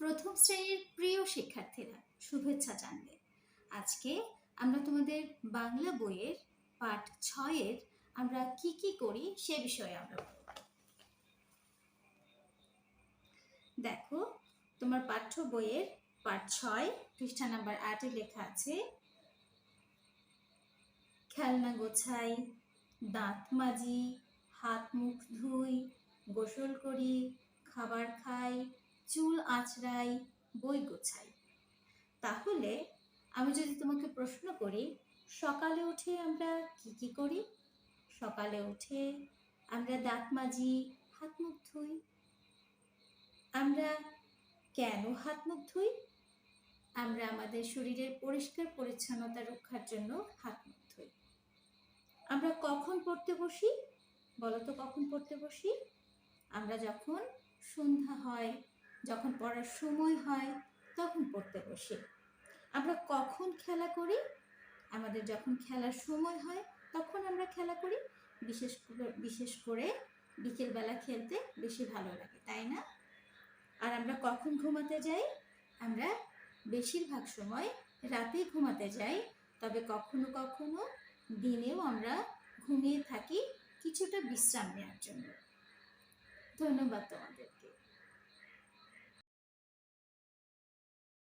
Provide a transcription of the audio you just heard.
প্রথম শ্রেণীর প্রিয় শিক্ষার্থীরা, শুভেচ্ছা জানবে। আজকে আমরা তোমাদের বাংলা বইয়ের পাঠ 6-এর আমরা কি কি করি সে বিষয়ে আমরা বলব। দেখো, তোমার পাঠ্য বইয়ের পাঠ 6 পৃষ্ঠা নাম্বার 8-এ লেখা আছে, খেলনা গোছাই, দাঁত মাজি, হাত মুখ ধুই, গোসল করি, খাবার খাই, চুল আঁচড়াই, বই গোছাই। তাহলে আমি যদি তোমাকে প্রশ্ন করি, সকালে উঠে আমরা কি কি করি? সকালে উঠে আমরা দাঁত মাজি, হাত মুখ ধুই। আমরা কেন হাত মুখ ধুই? আমরা আমাদের শরীরের পরিষ্কার পরিচ্ছন্নতা রক্ষার জন্য হাত মুখ ধুই। আমরা কখন পড়তে বসি? বলো তো, কখন পড়তে বসি? আমরা যখন সন্ধ্যা হয়, যখন পড়ার সময় হয়, তখন পড়তে বসি। আমরা কখন খেলা করি? আমাদের যখন খেলার সময় হয় তখন আমরা খেলা করি। বিশেষ করে বিকেলবেলা খেলতে বেশি ভালো লাগে, তাই না? আর আমরা কখন ঘুমাতে যাই? আমরা বেশিরভাগ সময় রাতেই ঘুমাতে যাই, তবে কখনো কখনো দিনেও আমরা ঘুমিয়ে থাকি কিছুটা বিশ্রাম নেওয়ার জন্য। ধন্যবাদ তোমাদেরকে।